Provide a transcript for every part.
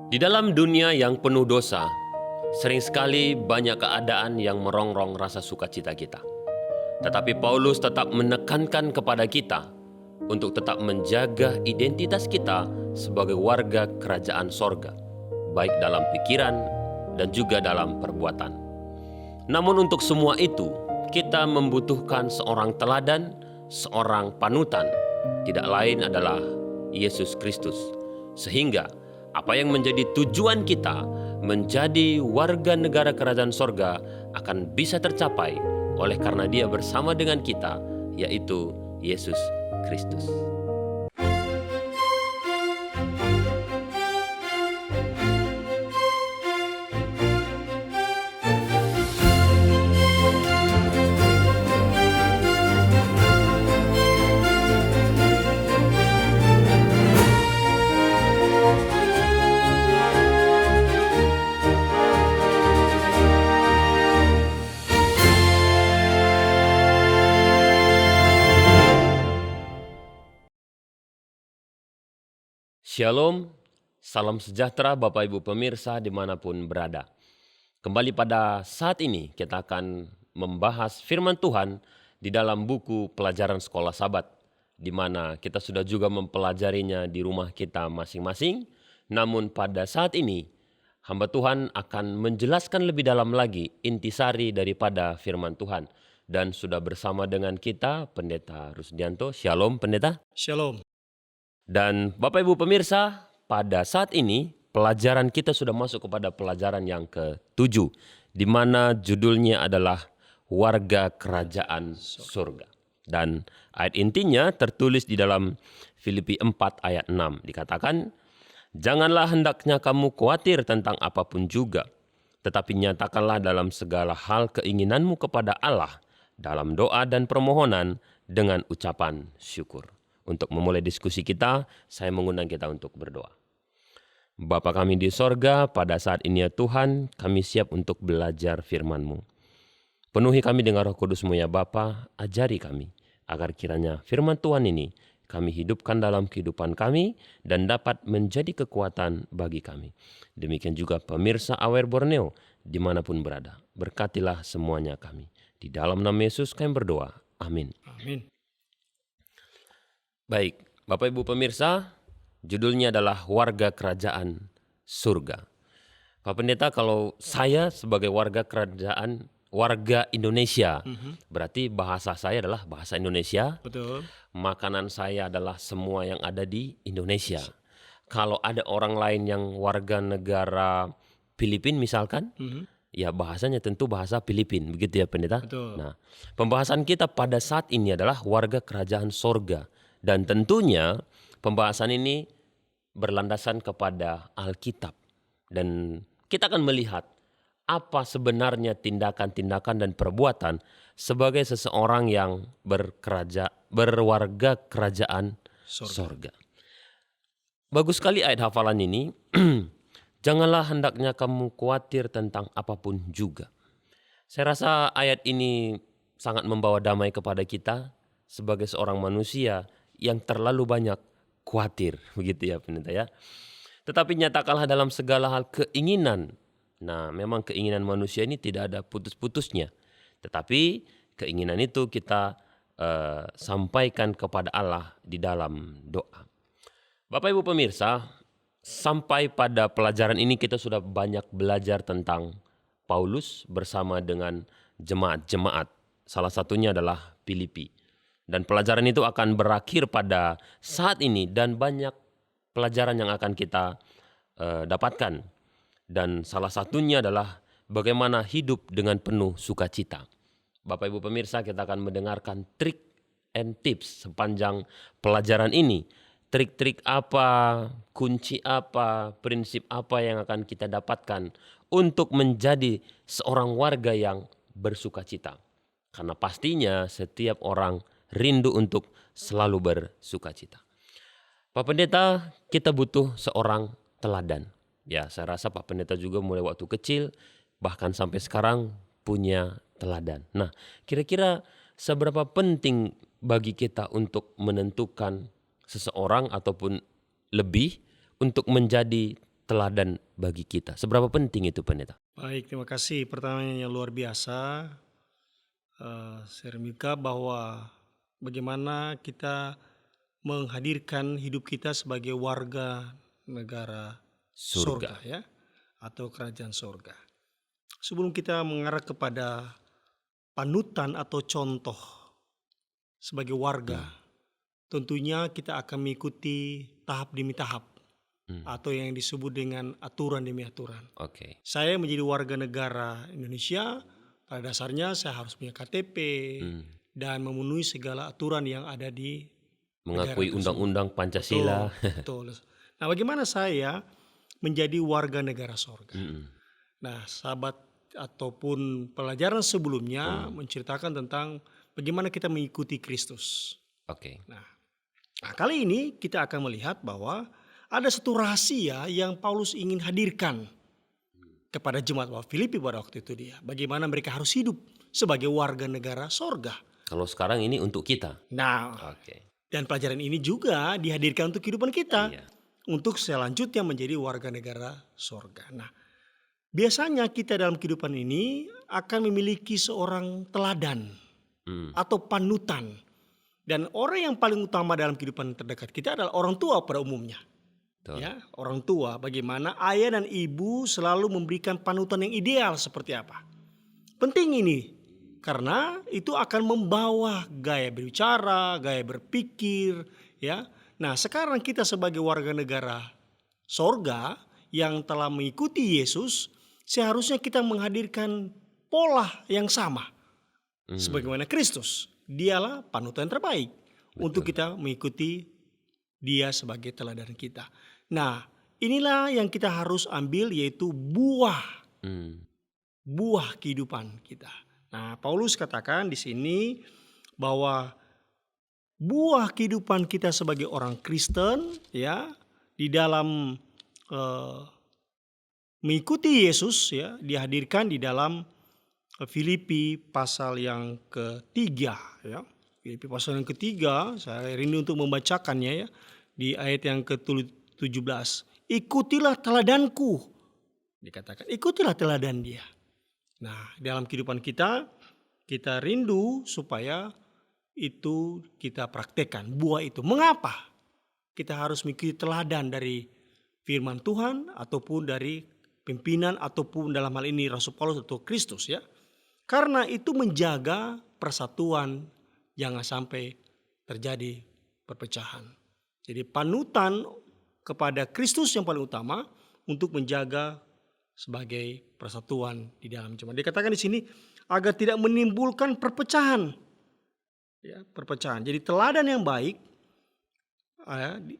Di dalam dunia yang penuh dosa, sering sekali banyak keadaan yang merongrong rasa sukacita kita. Tetapi Paulus tetap menekankan kepada kita untuk tetap menjaga identitas kita sebagai warga kerajaan sorga, baik dalam pikiran dan juga dalam perbuatan. Namun untuk semua itu, kita membutuhkan seorang teladan, seorang panutan, tidak lain adalah Yesus Kristus. Sehingga apa yang menjadi tujuan kita menjadi warga negara kerajaan sorga akan bisa tercapai oleh karena Dia bersama dengan kita, yaitu Yesus Kristus. Shalom, salam sejahtera Bapak Ibu pemirsa dimanapun berada. Kembali pada saat ini kita akan membahas firman Tuhan di dalam buku pelajaran sekolah Sabat, di mana kita sudah juga mempelajarinya di rumah kita masing-masing. Namun pada saat ini hamba Tuhan akan menjelaskan lebih dalam lagi intisari daripada firman Tuhan. Dan sudah bersama dengan kita Pendeta Rusdianto. Shalom Pendeta. Shalom. Dan Bapak Ibu pemirsa, pada saat ini pelajaran kita sudah masuk kepada pelajaran yang ke-7, di mana judulnya adalah Warga Kerajaan Surga. Dan ayat intinya tertulis di dalam Filipi 4 ayat 6, dikatakan, "Janganlah hendaknya kamu khawatir tentang apapun juga, tetapi nyatakanlah dalam segala hal keinginanmu kepada Allah dalam doa dan permohonan dengan ucapan syukur." Untuk memulai diskusi kita, saya mengundang kita untuk berdoa. Bapa kami di sorga, pada saat ini ya Tuhan, kami siap untuk belajar firman-Mu. Penuhi kami dengan Roh Kudus-Mu ya Bapa, ajari kami, agar kiranya firman Tuhan ini kami hidupkan dalam kehidupan kami dan dapat menjadi kekuatan bagi kami. Demikian juga pemirsa AWR Borneo, dimanapun berada. Berkatilah semuanya kami. Di dalam nama Yesus kami berdoa. Amin. Amin. Baik, Bapak Ibu pemirsa, judulnya adalah Warga Kerajaan Surga. Pak Pendeta, kalau saya sebagai warga Indonesia, berarti bahasa saya adalah bahasa Indonesia. Betul. Makanan saya adalah semua yang ada di Indonesia. Kalau ada orang lain yang warga negara Filipina misalkan, ya bahasanya tentu bahasa Filipina, begitu ya Pendeta? Betul. Nah, pembahasan kita pada saat ini adalah warga kerajaan sorga. Dan tentunya pembahasan ini berlandasan kepada Alkitab. Dan kita akan melihat apa sebenarnya tindakan-tindakan dan perbuatan sebagai seseorang yang berwarga kerajaan sorga. Bagus sekali ayat hafalan ini. Janganlah hendaknya kamu khawatir tentang apapun juga. Saya rasa ayat ini sangat membawa damai kepada kita sebagai seorang manusia yang terlalu banyak khawatir, begitu ya Pendeta ya. Tetapi nyatakanlah dalam segala hal keinginan. Nah, memang keinginan manusia ini tidak ada putus-putusnya. Tetapi keinginan itu kita sampaikan kepada Allah di dalam doa. Bapak Ibu pemirsa, sampai pada pelajaran ini kita sudah banyak belajar tentang Paulus bersama dengan jemaat-jemaat. Salah satunya adalah Filipi. Dan pelajaran itu akan berakhir pada saat ini dan banyak pelajaran yang akan kita dapatkan. Dan salah satunya adalah bagaimana hidup dengan penuh sukacita. Bapak Ibu pemirsa, kita akan mendengarkan trik and tips sepanjang pelajaran ini. Trik-trik apa, kunci apa, prinsip apa yang akan kita dapatkan untuk menjadi seorang warga yang bersukacita. Karena pastinya setiap orang rindu untuk selalu bersukacita. Pak Pendeta, kita butuh seorang teladan. Ya, saya rasa Pak Pendeta juga mulai waktu kecil, bahkan sampai sekarang punya teladan. Nah, kira-kira seberapa penting bagi kita untuk menentukan seseorang ataupun lebih untuk menjadi teladan bagi kita. Seberapa penting itu pendeta? Baik, terima kasih. Pertanyaan yang luar biasa, Sir Mika, bahwa bagaimana kita menghadirkan hidup kita sebagai warga negara Surga. sorga ya, atau kerajaan sorga. Sebelum kita mengarah kepada panutan atau contoh sebagai warga, tentunya kita akan mengikuti tahap demi tahap atau yang disebut dengan aturan demi aturan. Oke. Saya menjadi warga negara Indonesia, pada dasarnya saya harus punya KTP dan memenuhi segala aturan yang ada di negara Mengakui tersebut. undang-undang Pancasila. Betul. Nah, bagaimana saya menjadi warga negara sorga? Nah, sahabat ataupun pelajaran sebelumnya menceritakan tentang bagaimana kita mengikuti Kristus. Oke. Nah, kali ini kita akan melihat bahwa ada satu rahasia yang Paulus ingin hadirkan kepada jemaat Filipi pada waktu itu dia. Bagaimana mereka harus hidup sebagai warga negara sorga. Kalau sekarang ini untuk kita. Nah, Oke. dan pelajaran ini juga dihadirkan untuk kehidupan kita. Iya. Untuk selanjutnya menjadi warga negara sorga. Nah, biasanya kita dalam kehidupan ini akan memiliki seorang teladan atau panutan. Dan orang yang paling utama dalam kehidupan terdekat kita adalah orang tua pada umumnya. Betul. Ya, orang tua, bagaimana ayah dan ibu selalu memberikan panutan yang ideal seperti apa. Penting ini karena itu akan membawa gaya berbicara, gaya berpikir, ya. Nah, sekarang kita sebagai warga negara sorga yang telah mengikuti Yesus, seharusnya kita menghadirkan pola yang sama. Sebagaimana Kristus, dialah panutan terbaik untuk kita mengikuti dia sebagai teladan kita. Nah, inilah yang kita harus ambil, yaitu buah kehidupan kita. Nah, Paulus katakan di sini bahwa buah kehidupan kita sebagai orang Kristen ya di dalam mengikuti Yesus ya dihadirkan di dalam Filipi pasal yang ketiga ya. Filipi pasal yang ketiga, saya rindu untuk membacakannya ya, di ayat yang ke-17. Ikutilah teladanku. Dikatakan ikutilah teladan dia. Nah, dalam kehidupan kita rindu supaya itu kita praktekkan buah itu. Mengapa? Kita harus mengikuti teladan dari firman Tuhan ataupun dari pimpinan ataupun dalam hal ini Rasul Paulus atau Kristus ya. Karena itu menjaga persatuan, jangan sampai terjadi perpecahan. Jadi panutan kepada Kristus yang paling utama untuk menjaga sebagai persatuan di dalam jemaat. Dikatakan di sini agar tidak menimbulkan perpecahan. Ya, perpecahan. Jadi teladan yang baik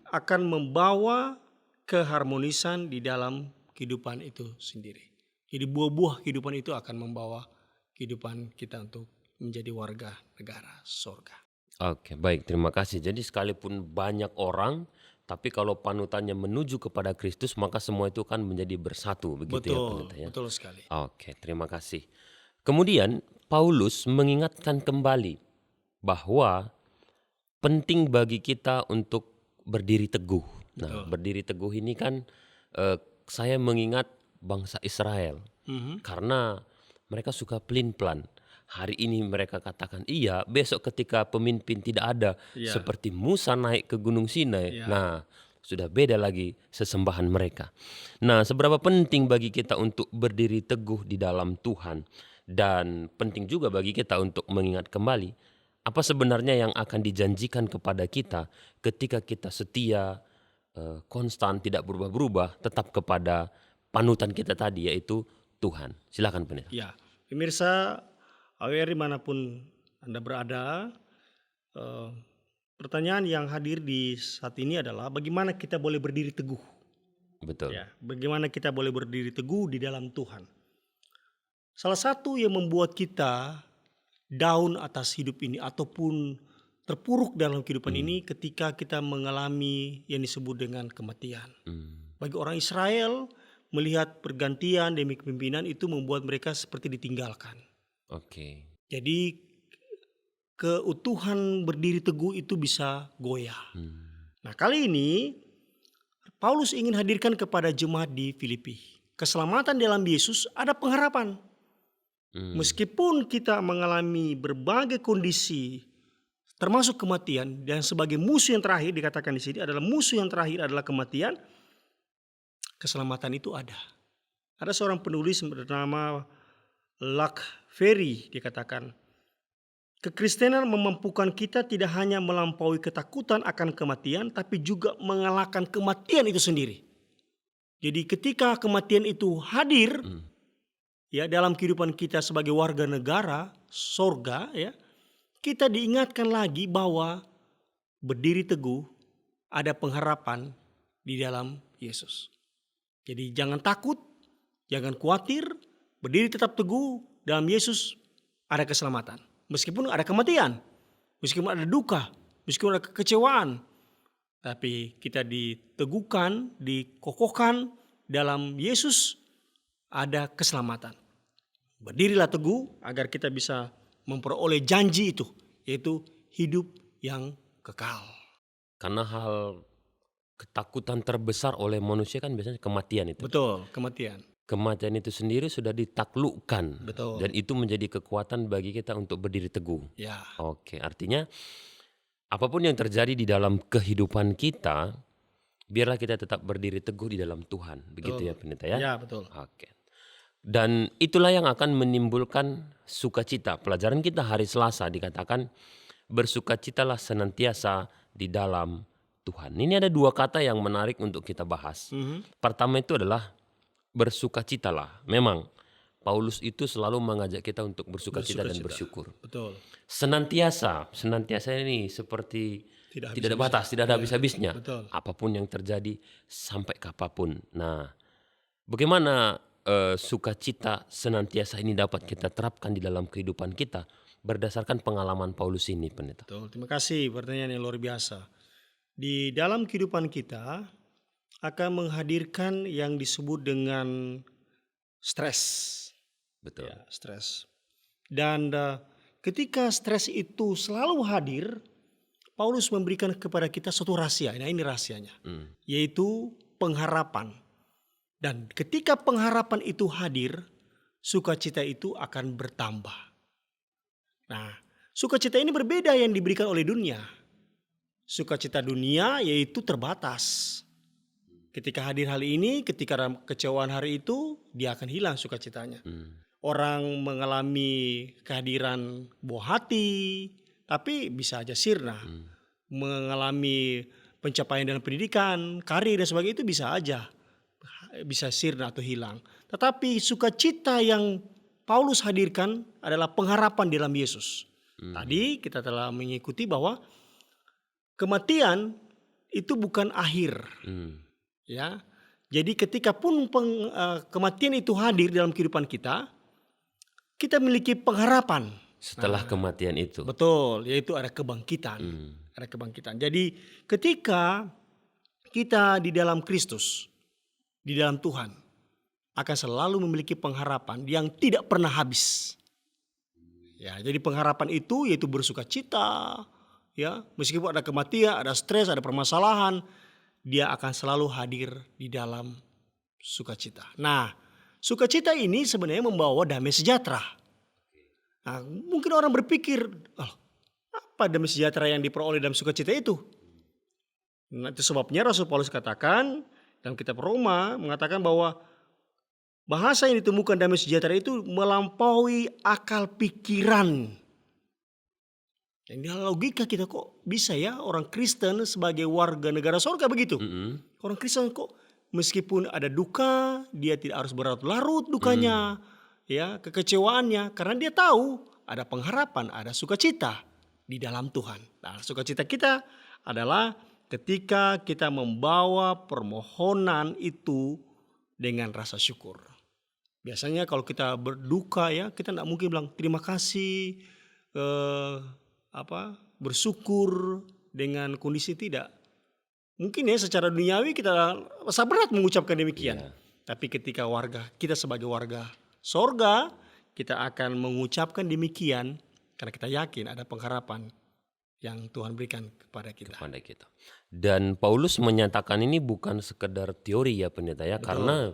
akan membawa keharmonisan di dalam kehidupan itu sendiri. Jadi buah-buah kehidupan itu akan membawa kehidupan kita untuk menjadi warga negara sorga. Oke, baik. Terima kasih. Jadi sekalipun banyak orang, tapi kalau panutannya menuju kepada Kristus, maka semua itu kan menjadi bersatu. Begitu ya, pendeta ya? Betul sekali. Oke, terima kasih. Kemudian Paulus mengingatkan kembali bahwa penting bagi kita untuk berdiri teguh. Nah, berdiri teguh ini kan saya mengingat bangsa Israel. Karena mereka suka pelin-pelan. Hari ini mereka katakan iya, besok ketika pemimpin tidak ada, seperti Musa naik ke Gunung Sinai. Nah, sudah beda lagi sesembahan mereka. Nah, seberapa penting bagi kita untuk berdiri teguh di dalam Tuhan, dan penting juga bagi kita untuk mengingat kembali apa sebenarnya yang akan dijanjikan kepada kita ketika kita setia, konstan, tidak berubah-berubah, tetap kepada panutan kita tadi, yaitu Tuhan. Silakan pendeta. Ya, pemirsa AWR dimanapun Anda berada, pertanyaan yang hadir di saat ini adalah bagaimana kita boleh berdiri teguh. Betul. Ya, bagaimana kita boleh berdiri teguh di dalam Tuhan. Salah satu yang membuat kita down atas hidup ini ataupun terpuruk dalam kehidupan ini ketika kita mengalami yang disebut dengan kematian. Bagi orang Israel, melihat pergantian demi kepemimpinan itu membuat mereka seperti ditinggalkan. Oke. Jadi keutuhan berdiri teguh itu bisa goyah. Nah, kali ini Paulus ingin hadirkan kepada jemaat di Filipi. Keselamatan dalam Yesus ada pengharapan. Meskipun kita mengalami berbagai kondisi termasuk kematian, dan sebagai musuh yang terakhir dikatakan di sini adalah musuh yang terakhir adalah kematian, keselamatan itu ada. Ada seorang penulis bernama Luc Ferry dikatakan, kekristenan memampukan kita tidak hanya melampaui ketakutan akan kematian, tapi juga mengalahkan kematian itu sendiri. Jadi ketika kematian itu hadir ya dalam kehidupan kita sebagai warga negara sorga, ya, kita diingatkan lagi bahwa berdiri teguh ada pengharapan di dalam Yesus. Jadi jangan takut, jangan khawatir, berdiri tetap teguh dalam Yesus, ada keselamatan. Meskipun ada kematian, meskipun ada duka, meskipun ada kekecewaan, tapi kita diteguhkan, dikokohkan dalam Yesus, ada keselamatan. Berdirilah teguh agar kita bisa memperoleh janji itu, yaitu hidup yang kekal. Karena hal ketakutan terbesar oleh manusia kan biasanya kematian itu. Betul, kematian. Kematian itu sendiri sudah ditaklukkan. Betul. Dan itu menjadi kekuatan bagi kita untuk berdiri teguh. Ya, Oke, artinya apapun yang terjadi di dalam kehidupan kita, biarlah kita tetap berdiri teguh di dalam Tuhan. Begitu Betul. ya pendeta ya? ya betul. Oke. Dan itulah yang akan menimbulkan sukacita. Pelajaran kita hari Selasa dikatakan bersukacitalah senantiasa di dalam Tuhan. Ini ada dua kata yang menarik untuk kita bahas. Pertama itu adalah bersukacitalah. Memang Paulus itu selalu mengajak kita untuk bersukacita dan bersyukur. Betul. Senantiasa ini seperti Tidak tidak ada batas, tidak ada habis-habisnya. Betul. Apapun yang terjadi sampai kapanpun. Nah, bagaimana sukacita senantiasa ini dapat kita terapkan di dalam kehidupan kita berdasarkan pengalaman Paulus ini, pendeta? Betul. Terima kasih, pertanyaan yang luar biasa. Di dalam kehidupan kita akan menghadirkan yang disebut dengan stres. Betul. Ya, stres. Dan ketika stres itu selalu hadir, Paulus memberikan kepada kita suatu rahasia. Nah, ini rahasianya, yaitu pengharapan. Dan ketika pengharapan itu hadir, sukacita itu akan bertambah. Nah, sukacita ini berbeda yang diberikan oleh dunia. Sukacita dunia yaitu terbatas. Ketika hadir hal ini, ketika ada kecewaan hari itu, dia akan hilang sukacitanya. Orang mengalami kehadiran buah hati, tapi bisa aja sirna. Mengalami pencapaian dalam pendidikan, karir dan sebagainya itu bisa sirna atau hilang. Tetapi sukacita yang Paulus hadirkan adalah pengharapan dalam Yesus. Tadi kita telah mengikuti bahwa kematian itu bukan akhir. Ya, jadi ketika pun kematian itu hadir dalam kehidupan kita, kita memiliki pengharapan. Setelah kematian itu. Betul, yaitu ada kebangkitan. Ada kebangkitan. Jadi ketika kita di dalam Kristus, di dalam Tuhan, akan selalu memiliki pengharapan yang tidak pernah habis. Ya, jadi pengharapan itu yaitu bersukacita. Ya, meskipun ada kematian, ada stres, ada permasalahan, dia akan selalu hadir di dalam sukacita. Nah, sukacita ini sebenarnya membawa damai sejahtera. Nah, mungkin orang berpikir, apa damai sejahtera yang diperoleh dalam sukacita itu? Nah, itu sebabnya Rasul Paulus katakan dalam kitab Roma mengatakan bahwa bahasa yang ditemukan damai sejahtera itu melampaui akal pikiran. Yang di logika kita kok bisa ya orang Kristen sebagai warga negara surga begitu. Orang Kristen kok meskipun ada duka, dia tidak harus berlarut-larut dukanya, ya, kekecewaannya, karena dia tahu ada pengharapan, ada sukacita di dalam Tuhan. Nah, sukacita kita adalah ketika kita membawa permohonan itu dengan rasa syukur. Biasanya kalau kita berduka ya, kita tidak mungkin bilang terima kasih, bersyukur dengan kondisi tidak. Mungkin ya secara duniawi kita rasa berat mengucapkan demikian. Tapi ketika kita sebagai warga sorga, kita akan mengucapkan demikian karena kita yakin ada pengharapan yang Tuhan berikan kepada kita. Dan Paulus menyatakan ini bukan sekedar teori ya pendeta ya, karena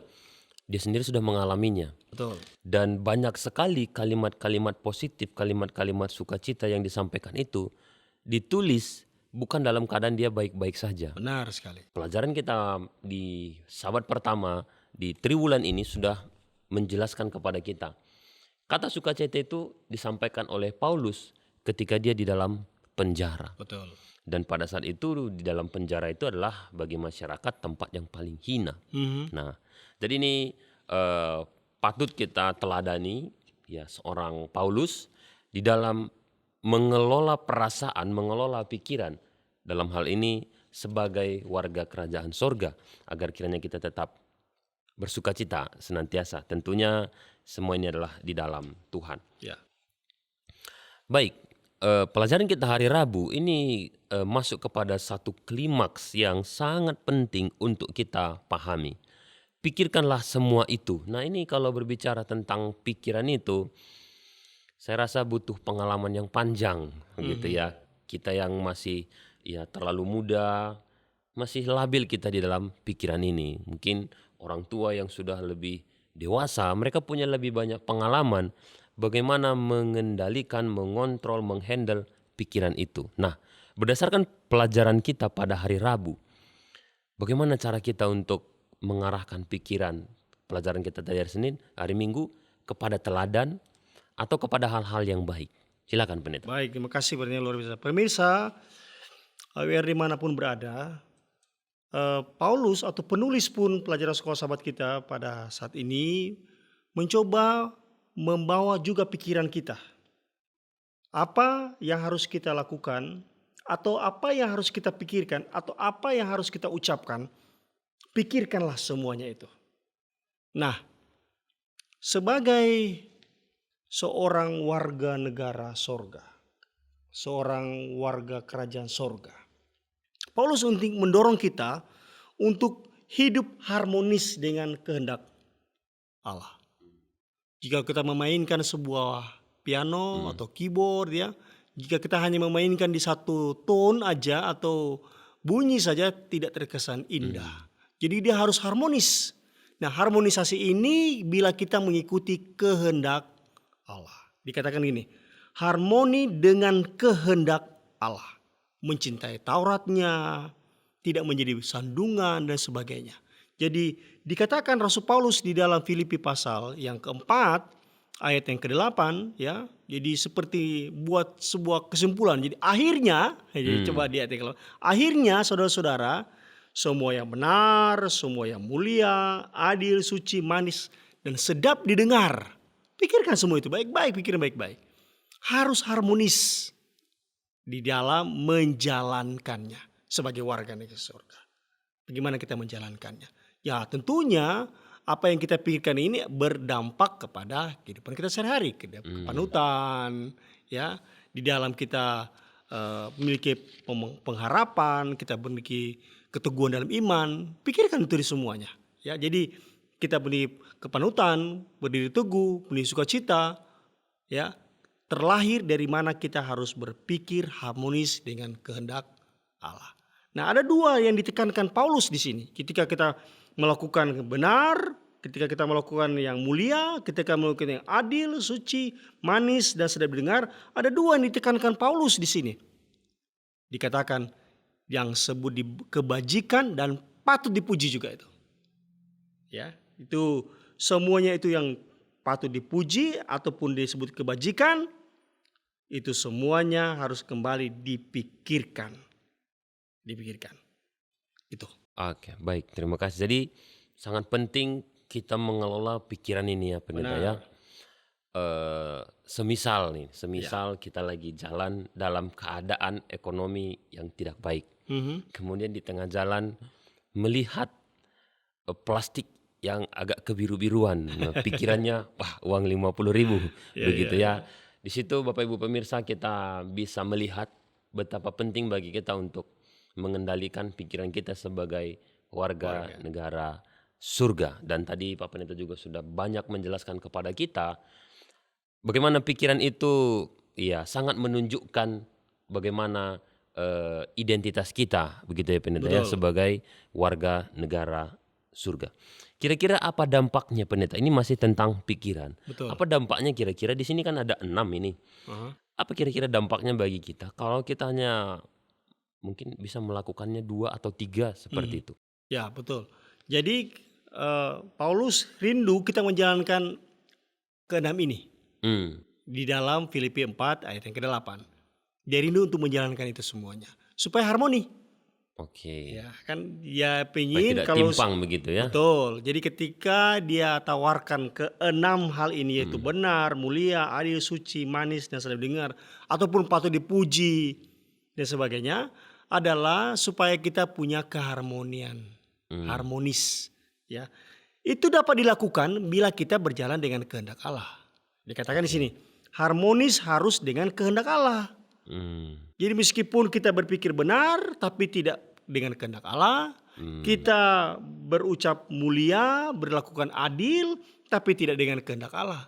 dia sendiri sudah mengalaminya. Betul. Dan banyak sekali kalimat-kalimat positif, kalimat-kalimat sukacita yang disampaikan itu ditulis bukan dalam keadaan dia baik-baik saja. Benar sekali. Pelajaran kita di sahabat pertama di triwulan ini sudah menjelaskan kepada kita. Kata sukacita itu disampaikan oleh Paulus ketika dia di dalam penjara. Betul. Dan pada saat itu di dalam penjara itu adalah bagi masyarakat tempat yang paling hina. Nah, jadi ini patut kita teladani ya seorang Paulus di dalam mengelola perasaan, mengelola pikiran. Dalam hal ini sebagai warga kerajaan sorga, agar kiranya kita tetap bersukacita senantiasa. Tentunya semua ini adalah di dalam Tuhan. Ya. Baik, pelajaran kita hari Rabu ini masuk kepada satu klimaks yang sangat penting untuk kita pahami. Pikirkanlah semua itu. Nah ini kalau berbicara tentang pikiran itu, saya rasa butuh pengalaman yang panjang gitu ya. Kita yang masih ya terlalu muda, masih labil kita di dalam pikiran ini. Mungkin orang tua yang sudah lebih dewasa, mereka punya lebih banyak pengalaman bagaimana mengendalikan, mengontrol, menghandle pikiran itu. Nah, berdasarkan pelajaran kita pada hari Rabu, bagaimana cara kita untuk mengarahkan pikiran pelajaran kita dari hari Senin, hari Minggu kepada teladan atau kepada hal-hal yang baik? Silakan pendeta. Baik, terima kasih pertanyaan luar biasa. Pemirsa, biar dimanapun berada, Paulus atau penulis pun pelajaran sekolah sahabat kita pada saat ini mencoba membawa juga pikiran kita. Apa yang harus kita lakukan atau apa yang harus kita pikirkan atau apa yang harus kita ucapkan, pikirkanlah semuanya itu. Nah, sebagai seorang warga negara sorga, seorang warga kerajaan sorga, Paulus untuk mendorong kita untuk hidup harmonis dengan kehendak Allah. Jika kita memainkan sebuah piano atau keyboard ya, jika kita hanya memainkan di satu tone aja atau bunyi saja tidak terkesan indah. Jadi dia harus harmonis. Nah, harmonisasi ini bila kita mengikuti kehendak Allah. Dikatakan gini, harmoni dengan kehendak Allah. Mencintai Tauratnya, tidak menjadi sandungan dan sebagainya. Jadi dikatakan Rasul Paulus di dalam Filipi pasal yang keempat, ayat yang ke-8 ya. Jadi seperti buat sebuah kesimpulan. Jadi akhirnya, jadi coba di ayat yang ke-8. Akhirnya saudara-saudara, semua yang benar, semua yang mulia, adil, suci, manis, dan sedap didengar. Pikirkan semua itu baik-baik, pikirin baik-baik. Harus harmonis di dalam menjalankannya sebagai warga negara surga. Bagaimana kita menjalankannya? Ya tentunya apa yang kita pikirkan ini berdampak kepada kehidupan kita sehari-hari, kepanutan, ya di dalam kita memiliki pengharapan, kita memiliki keteguhan dalam iman. Pikirkan itu di semuanya. Ya jadi kita beri kepanutan, berdiri teguh, beri sukacita, ya terlahir dari mana kita harus berpikir harmonis dengan kehendak Allah. Nah, ada dua yang ditekankan Paulus di sini. Ketika kita melakukan yang benar, ketika kita melakukan yang mulia, ketika melakukan yang adil, suci, manis, dan sedap didengar, ada dua yang ditekankan Paulus di sini. Dikatakan yang sebut kebajikan dan patut dipuji juga itu. Ya, itu semuanya itu yang patut dipuji ataupun disebut kebajikan, itu semuanya harus kembali dipikirkan. Itu. Oke, baik. Terima kasih. Jadi sangat penting kita mengelola pikiran ini ya pendeta ya. Semisal kita lagi jalan dalam keadaan ekonomi yang tidak baik. Kemudian di tengah jalan melihat plastik yang agak kebiru-biruan. Nah, pikirannya wah uang 50.000 begitu ya. Di situ Bapak Ibu pemirsa kita bisa melihat betapa penting bagi kita untuk mengendalikan pikiran kita sebagai warga negara surga. Dan tadi Pak Pendeta juga sudah banyak menjelaskan kepada kita bagaimana pikiran itu ya sangat menunjukkan bagaimana identitas kita, begitu ya pendeta ya, Betul. sebagai warga negara surga. Kira-kira apa dampaknya pendeta? Ini masih tentang pikiran. Betul. Apa dampaknya kira-kira? Di sini kan ada 6 ini. Aha. Apa kira-kira dampaknya bagi kita kalau kita hanya mungkin bisa melakukannya 2 atau 3 seperti Mhm. itu? Ya, betul. Jadi Paulus rindu kita menjalankan keenam ini Hmm, di dalam Filipi 4 ayat yang ke-8. Dia rindu untuk menjalankan itu semuanya supaya harmoni. oke. Ya, kan dia Supaya pengen tidak kalau timpang begitu ya? betul. Jadi ketika dia tawarkan keenam hal ini yaitu Hmm, benar, mulia, adil, suci, manis dan sedap dengar ataupun patut dipuji dan sebagainya adalah supaya kita punya keharmonian, hmm, harmonis, ya. Itu dapat dilakukan bila kita berjalan dengan kehendak Allah. Dikatakan di oke. sini, harmonis harus dengan kehendak Allah. Hmm, Jadi meskipun kita berpikir benar tapi tidak dengan kehendak Allah, hmm, kita berucap mulia, berlakukan adil tapi tidak dengan kehendak Allah.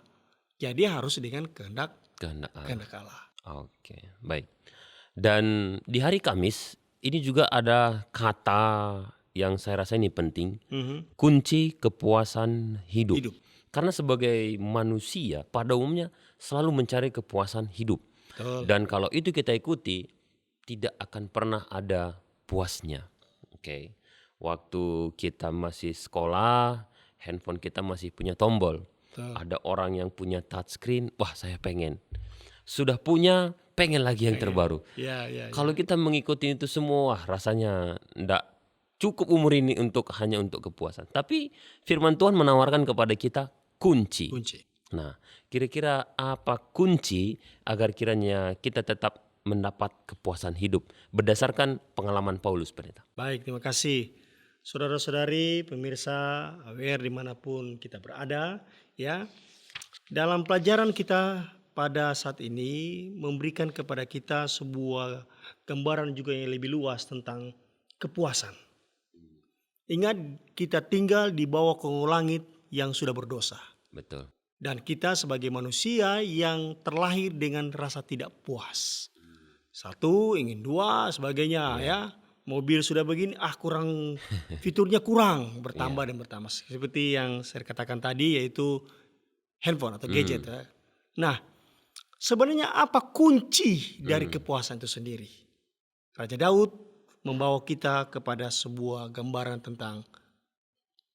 Jadi harus dengan kehendak kehendak Allah. kehendak Allah. Oke, baik. Dan di hari Kamis ini juga ada kata yang saya rasa ini penting, Mhm. kunci kepuasan hidup. Hidup. Karena sebagai manusia pada umumnya selalu mencari kepuasan hidup. Betul. Dan kalau itu kita ikuti, tidak akan pernah ada puasnya. Oke. Waktu kita masih sekolah, handphone kita masih punya tombol. Betul. Ada orang yang punya touchscreen, wah saya pengen. Sudah punya, pengen lagi yang terbaru. Ya, ya, ya. Kalau kita mengikuti itu semua, wah, rasanya ndak cukup umur ini hanya untuk kepuasan. Tapi firman Tuhan menawarkan kepada kita kunci. Kunci. Nah, kira-kira apa kunci agar kiranya kita tetap mendapat kepuasan hidup berdasarkan pengalaman Paulus, pendeta? Baik, terima kasih. Saudara-saudari, pemirsa AWR dimanapun kita berada, ya. Dalam pelajaran kita pada saat ini memberikan kepada kita sebuah gambaran juga yang lebih luas tentang kepuasan. Ingat kita tinggal di bawah kolong langit yang sudah berdosa. Betul. Dan kita sebagai manusia yang terlahir dengan rasa tidak puas. Satu, ingin dua, sebagainya Iya. ya. Mobil sudah begini, kurang, fiturnya kurang, Iya. bertambah dan bertambah. Seperti yang saya katakan tadi yaitu handphone atau gadget. Ya. Nah, sebenarnya apa kunci dari kepuasan itu sendiri? Raja Daud membawa kita kepada sebuah gambaran tentang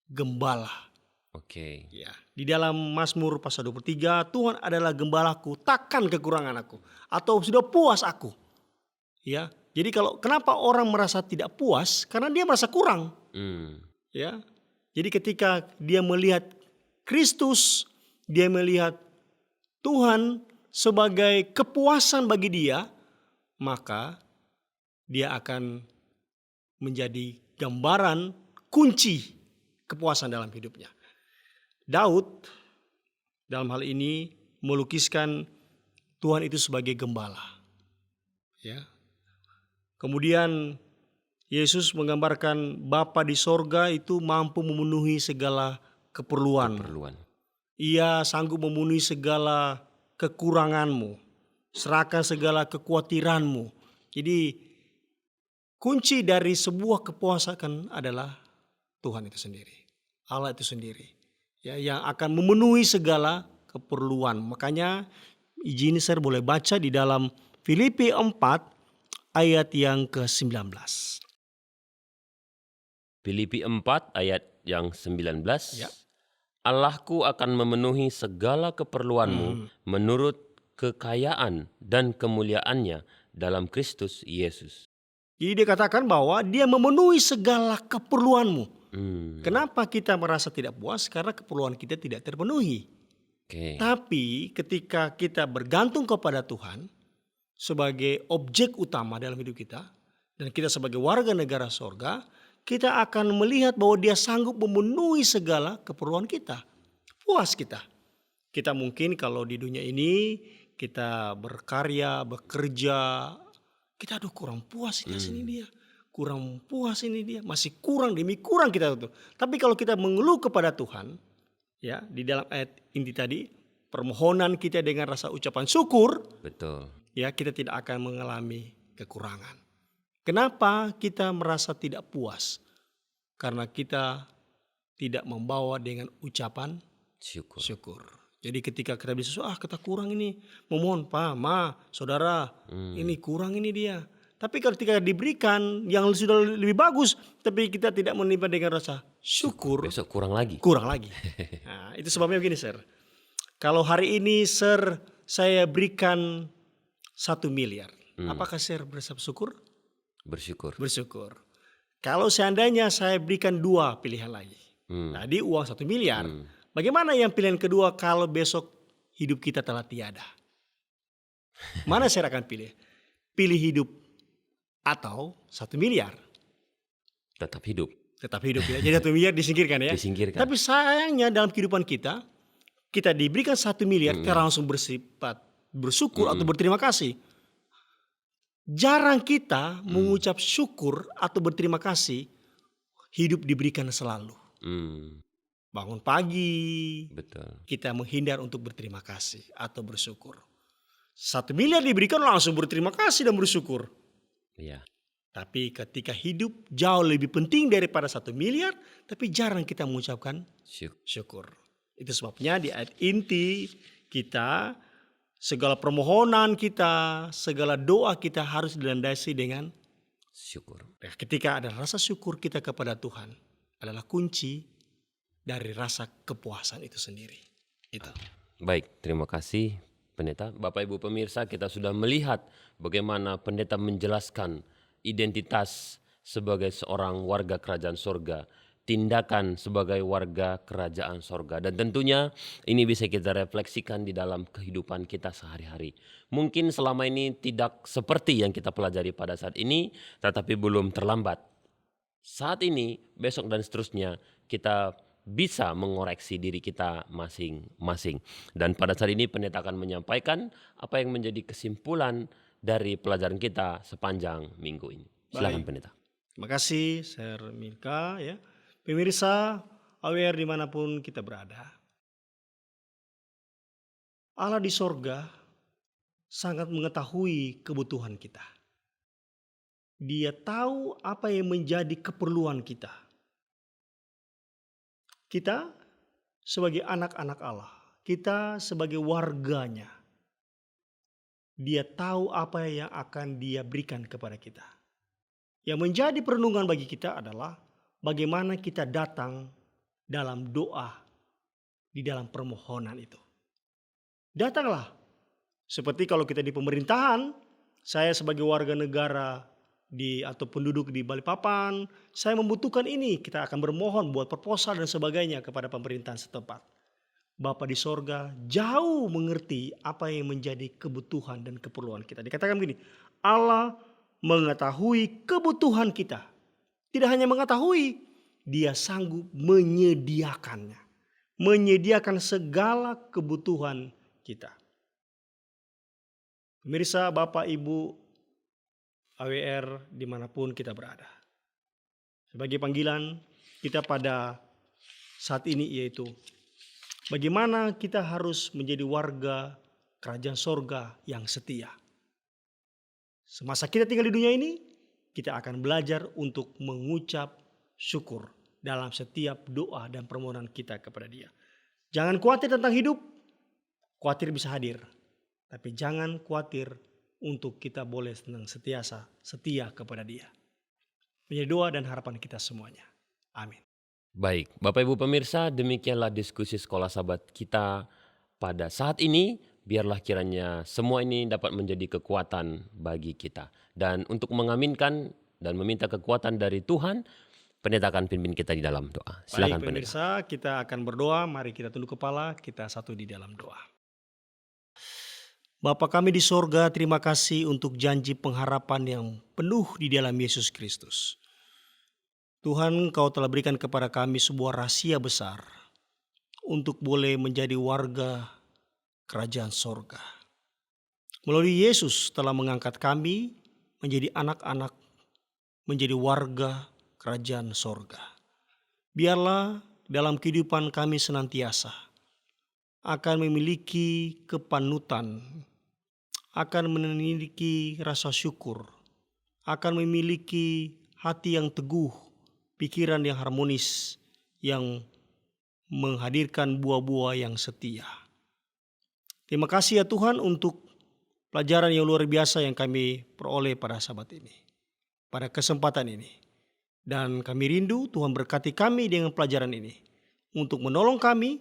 gembala. Oke. Ya, di dalam Mazmur pasal 23, Tuhan adalah gembalaku, takkan kekurangan aku atau sudah puas aku. Ya. Jadi kenapa orang merasa tidak puas? Karena dia merasa kurang, Hmm. ya. Jadi ketika dia melihat Kristus, dia melihat Tuhan sebagai kepuasan bagi dia, maka dia akan menjadi gambaran kunci kepuasan dalam hidupnya. Daud dalam hal ini melukiskan Tuhan itu sebagai gembala. Ya. Kemudian Yesus menggambarkan Bapa di sorga itu mampu memenuhi segala keperluan. Keperluan. Ia sanggup memenuhi segala kekuranganmu, serahkan segala kekhawatiranmu. Jadi kunci dari sebuah kepuasan adalah Tuhan itu sendiri, Allah itu sendiri. Ya, yang akan memenuhi segala keperluan. Makanya izin saya boleh baca di dalam Filipi 4 ayat yang ke-19. Filipi 4 ayat yang 19. Ya. Allahku akan memenuhi segala keperluanmu menurut kekayaan dan kemuliaannya dalam Kristus Yesus. Jadi dia katakan bahwa dia memenuhi segala keperluanmu. Hmm. Kenapa kita merasa tidak puas? Karena keperluan kita tidak terpenuhi. Oke. Tapi ketika kita bergantung kepada Tuhan sebagai objek utama dalam hidup kita, dan kita sebagai warga negara sorga, kita akan melihat bahwa dia sanggup memenuhi segala keperluan kita. Puas kita. Kita mungkin kalau di dunia ini kita berkarya, bekerja, kita kurang puas ini sini dia. Kurang puas ini dia. Masih kurang demi kurang kita tuh. Tapi kalau kita mengeluh kepada Tuhan, ya di dalam ayat inti tadi, permohonan kita dengan rasa ucapan syukur, Betul. ya kita tidak akan mengalami kekurangan. Kenapa kita merasa tidak puas? Karena kita tidak membawa dengan ucapan Syukur. syukur. Jadi ketika kita bisa, kita kurang ini, memohon, Pak, Ma, Saudara, ini kurang ini dia. Tapi ketika diberikan yang sudah lebih bagus, tapi kita tidak menerima dengan rasa syukur, Besok kurang lagi. kurang lagi. Nah, itu sebabnya begini, Sir. Kalau hari ini, Sir, saya berikan 1 miliar. Apakah Sir bersyukur? Bersyukur. Bersyukur. Kalau seandainya saya berikan 2 pilihan lagi. Tadi uang 1 miliar. Bagaimana yang pilihan kedua kalau besok hidup kita telah tiada? Mana saya akan pilih? Pilih hidup atau 1 miliar? Tetap hidup. Tetap hidup ya. Jadi 1 miliar disingkirkan ya. Disingkirkan. Tapi sayangnya dalam kehidupan kita, kita diberikan 1 miliar, kita langsung bersifat bersyukur atau berterima kasih. Jarang kita mengucap syukur atau berterima kasih, hidup diberikan selalu. Bangun pagi, Betul. kita menghindar untuk berterima kasih atau bersyukur. 1 miliar diberikan langsung berterima kasih dan bersyukur. Iya. Tapi ketika hidup jauh lebih penting daripada 1 miliar, tapi jarang kita mengucapkan syukur. Itu sebabnya di ayat inti kita, segala permohonan kita, segala doa kita harus dilandasi dengan Syukur. ketika ada rasa syukur kita kepada Tuhan adalah kunci dari rasa kepuasan itu sendiri. Itu. Baik, terima kasih Pendeta. Bapak Ibu pemirsa, kita sudah melihat bagaimana Pendeta menjelaskan identitas sebagai seorang warga kerajaan sorga, tindakan sebagai warga kerajaan sorga. Dan tentunya ini bisa kita refleksikan di dalam kehidupan kita sehari-hari. Mungkin selama ini tidak seperti yang kita pelajari pada saat ini, tetapi belum terlambat. Saat ini, besok dan seterusnya kita bisa mengoreksi diri kita masing-masing. Dan pada saat ini pendeta akan menyampaikan apa yang menjadi kesimpulan dari pelajaran kita sepanjang minggu ini. Silakan pendeta. Terima kasih Sir Milka ya. Pemirsa aware dimanapun kita berada. Allah di sorga sangat mengetahui kebutuhan kita. Dia tahu apa yang menjadi keperluan kita. Kita sebagai anak-anak Allah, kita sebagai warganya, Dia tahu apa yang akan Dia berikan kepada kita. Yang menjadi perenungan bagi kita adalah bagaimana kita datang dalam doa, di dalam permohonan itu. Datanglah. Seperti kalau kita di pemerintahan, saya sebagai warga negara atau penduduk di Balikpapan, saya membutuhkan ini. Kita akan bermohon buat proposal dan sebagainya kepada pemerintahan setempat. Bapa di sorga jauh mengerti apa yang menjadi kebutuhan dan keperluan kita. Dikatakan begini, Allah mengetahui kebutuhan kita. Tidak hanya mengetahui, Dia sanggup menyediakannya. Menyediakan segala kebutuhan kita. Pemirsa, Bapak, Ibu, AWR dimanapun kita berada. Sebagai panggilan kita pada saat ini yaitu bagaimana kita harus menjadi warga kerajaan sorga yang setia. Semasa kita tinggal di dunia ini, kita akan belajar untuk mengucap syukur dalam setiap doa dan permohonan kita kepada Dia. Jangan khawatir tentang hidup, khawatir bisa hadir. Tapi jangan khawatir untuk kita boleh setia kepada Dia. Menjadi doa dan harapan kita semuanya. Amin. Baik, Bapak Ibu pemirsa, demikianlah diskusi sekolah sahabat kita pada saat ini. Biarlah kiranya semua ini dapat menjadi kekuatan bagi kita. Dan untuk mengaminkan dan meminta kekuatan dari Tuhan, pendeta akan pimpin kita di dalam doa. Silakan Baik pendeta. pemirsa, kita akan berdoa. Mari kita tunduk kepala, kita satu di dalam doa. Bapa kami di sorga, terima kasih untuk janji pengharapan yang penuh di dalam Yesus Kristus. Tuhan, Kau telah berikan kepada kami sebuah rahasia besar untuk boleh menjadi warga kerajaan sorga. Melalui Yesus telah mengangkat kami menjadi anak-anak, menjadi warga kerajaan sorga. Biarlah dalam kehidupan kami senantiasa akan memiliki kepanutan, akan memiliki rasa syukur, akan memiliki hati yang teguh, pikiran yang harmonis, yang menghadirkan buah-buah yang setia. Terima kasih ya Tuhan untuk pelajaran yang luar biasa yang kami peroleh pada sahabat ini, pada kesempatan ini. Dan kami rindu Tuhan berkati kami dengan pelajaran ini untuk menolong kami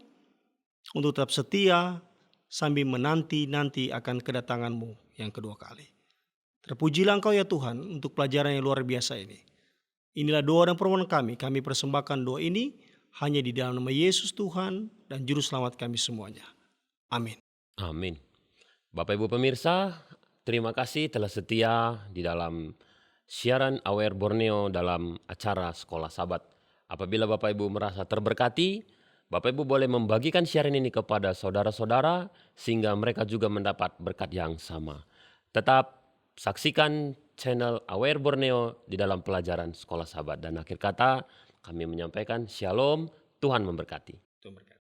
untuk tetap setia sambil menanti-nanti akan kedatangan-Mu yang kedua kali. Terpujilah Engkau ya Tuhan untuk pelajaran yang luar biasa ini. Inilah doa dan permohonan kami persembahkan doa ini hanya di dalam nama Yesus Tuhan dan Juru Selamat kami semuanya. Amin. Amin. Bapak Ibu pemirsa, terima kasih telah setia di dalam siaran AWR Borneo dalam acara Sekolah Sabat. Apabila Bapak Ibu merasa terberkati, Bapak Ibu boleh membagikan siaran ini kepada saudara-saudara sehingga mereka juga mendapat berkat yang sama. Tetap saksikan channel AWR Borneo di dalam pelajaran Sekolah Sabat. Dan akhir kata kami menyampaikan Shalom, Tuhan memberkati. Tuhan berkati.